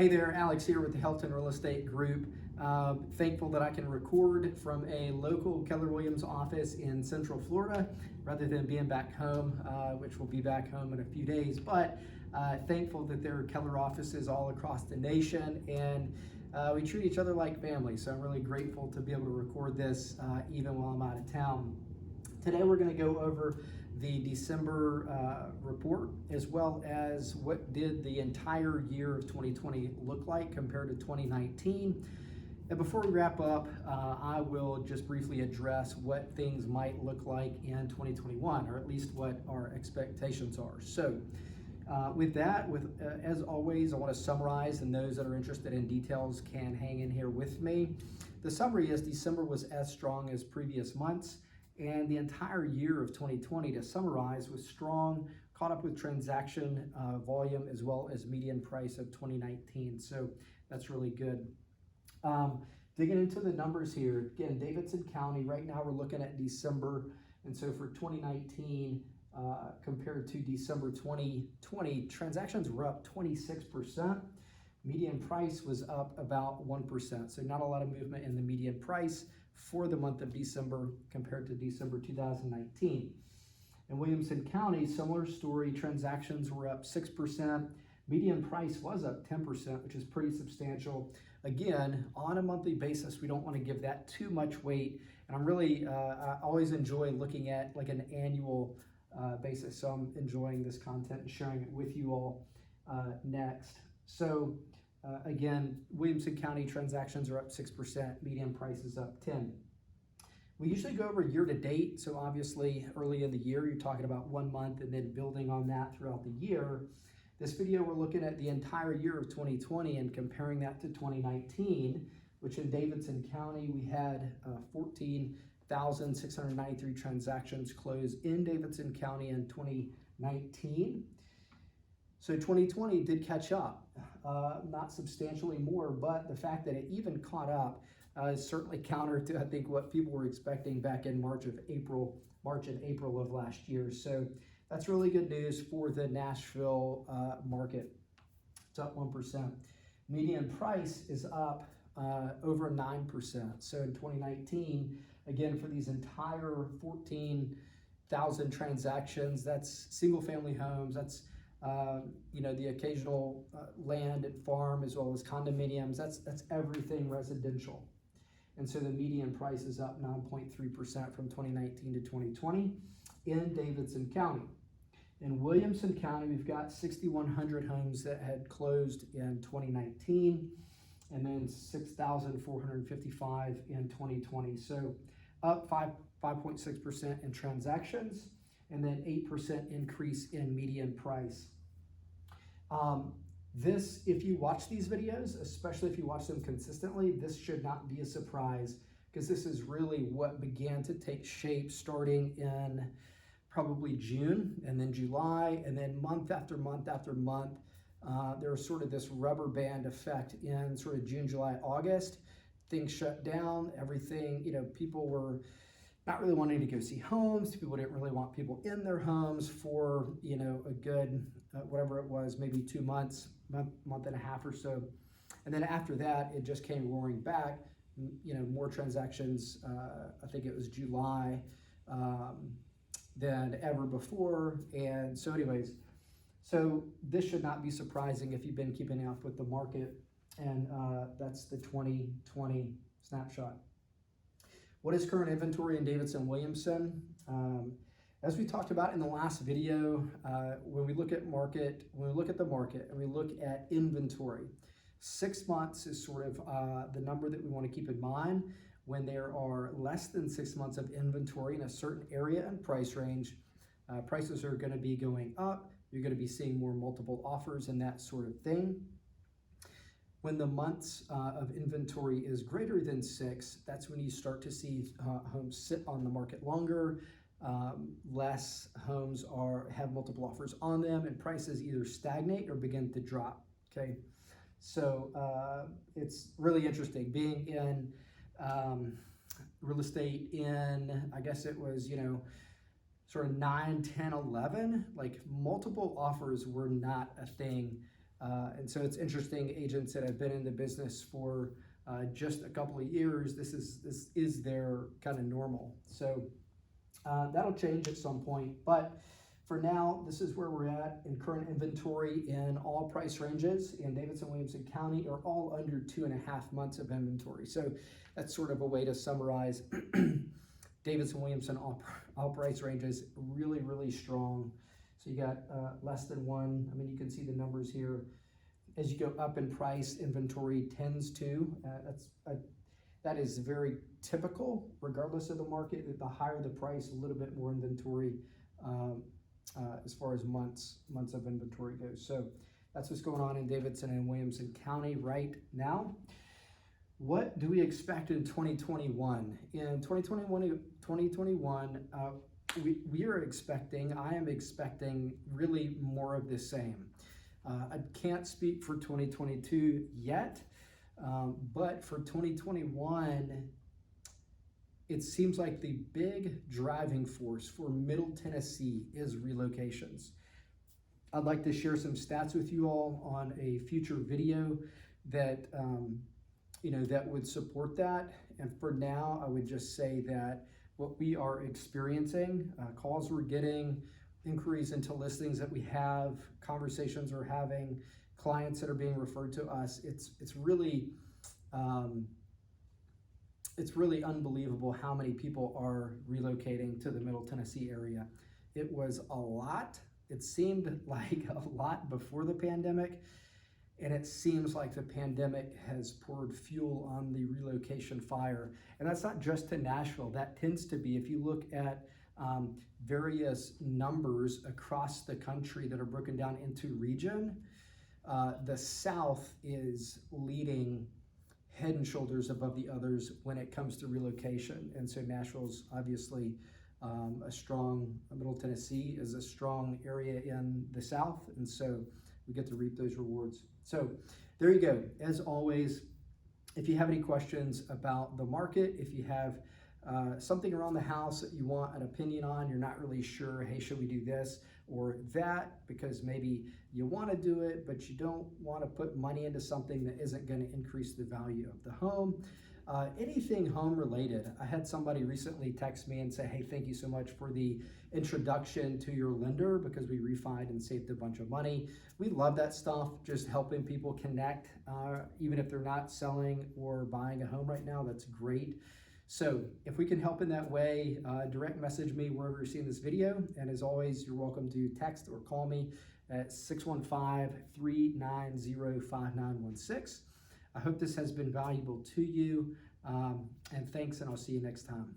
Hey there, Alex here with the Helton Real Estate Group. Thankful that I can record from a local Keller Williams office in Central Florida rather than being back home, which will be back home in a few days. But thankful that there are Keller offices all across the nation, and we treat each other like family. So I'm really grateful to be able to record this even while I'm out of town. Today we're going to go over the December report, as well as what did the entire year of 2020 look like compared to 2019. And before we wrap up, I will just briefly address what things might look like in 2021, or at least what our expectations are. So with that, as always, I want to summarize, and those that are interested in details can hang in here with me. The summary is December was as strong as previous months. And the entire year of 2020, to summarize, was strong, caught up with transaction volume as well as median price of 2019. So that's really good. Digging into the numbers here, again, Davidson County, right now we're looking at December. And so for 2019, compared to December 2020, transactions were up 26%. Median price was up about 1%. So not a lot of movement in the median price for the month of December compared to December 2019. In Williamson County, similar story, transactions were up 6%. Median price was up 10%, which is pretty substantial. Again, on a monthly basis, we don't want to give that too much weight. And I always enjoy looking at like an annual basis. So I'm enjoying this content and sharing it with you all next. So again, Williamson County transactions are up 6%, median price is up 10%. We usually go over year to date, so obviously early in the year, you're talking about 1 month and then building on that throughout the year. This video, we're looking at the entire year of 2020 and comparing that to 2019, which in Davidson County, we had 14,693 transactions closed in Davidson County in 2019. So 2020 did catch up, not substantially more, but the fact that it even caught up is certainly counter to, I think, what people were expecting back in March and April of last year. So that's really good news for the Nashville market. It's up 1%. Median price is up over 9%. So in 2019, again, for these entire 14,000 transactions, that's single family homes, that's the occasional land and farm, as well as condominiums. That's everything residential. And so the median price is up 9.3% from 2019 to 2020 in Davidson County. In Williamson County, we've got 6,100 homes that had closed in 2019, and then 6,455 in 2020. So up 5.6% in transactions, and then 8% increase in median price. If you watch these videos, especially if you watch them consistently, this should not be a surprise, because this is really what began to take shape starting in probably June, and then July, and then month after month after month. There was sort of this rubber band effect in sort of June, July, August. Things shut down, everything, people were not really wanting to go see homes. People didn't really want people in their homes for, a good, whatever it was, maybe 2 months, month and a half or so. And then after that, it just came roaring back, more transactions, I think it was July, than ever before. And so anyways, so this should not be surprising if you've been keeping up with the market. And that's the 2020 snapshot. What is current inventory in Davidson-Williamson? As we talked about in the last video, when we look at the market and we look at inventory, 6 months is sort of the number that we want to keep in mind. When there are less than 6 months of inventory in a certain area and price range, prices are going to be going up. You're going to be seeing more multiple offers and that sort of thing. When the months of inventory is greater than 6, that's when you start to see homes sit on the market longer. Less homes have multiple offers on them, and prices either stagnate or begin to drop. Okay, so it's really interesting being in real estate in, I guess it was, sort of 9, 10, 11, like multiple offers were not a thing And so it's interesting, agents that have been in the business for just a couple of years, this is their kind of normal. So that'll change at some point, but for now, this is where we're at in current inventory in all price ranges in Davidson-Williamson County are all under 2.5 months of inventory. So that's sort of a way to summarize Davidson-Williamson all price ranges, really, really strong. So you got less than one. I mean, you can see the numbers here. As you go up in price, inventory tends to. That is very typical, regardless of the market. The higher the price, a little bit more inventory as far as months of inventory goes. So that's what's going on in Davidson and Williamson County right now. What do we expect in 2021? In 2021, I am expecting really more of the same. I can't speak for 2022 yet, but for 2021, it seems like the big driving force for Middle Tennessee is relocations. I'd like to share some stats with you all on a future video that that would support that. And for now, I would just say that what we are experiencing, calls we're getting, inquiries into listings that we have, conversations we're having, clients that are being referred to us, it's really unbelievable how many people are relocating to the Middle Tennessee area. It was a lot. It seemed like a lot before the pandemic, and it seems like the pandemic has poured fuel on the relocation fire. And that's not just to Nashville. That tends to be, if you look at various numbers across the country that are broken down into region, the South is leading head and shoulders above the others when it comes to relocation. And so Nashville's obviously a strong, Middle Tennessee is a strong area in the South. And so we get to reap those rewards. So there you go. As always, if you have any questions about the market, if you have something around the house that you want an opinion on, you're not really sure, hey, should we do this or that, because maybe you want to do it, but you don't want to put money into something that isn't going to increase the value of the home. Anything home related. I had somebody recently text me and say, hey, thank you so much for the introduction to your lender because we refied and saved a bunch of money. We love that stuff, just helping people connect, even if they're not selling or buying a home right now. That's great. So if we can help in that way, direct message me wherever you're seeing this video. And as always, you're welcome to text or call me at 615-390-5916. I hope this has been valuable to you. And thanks, and I'll see you next time.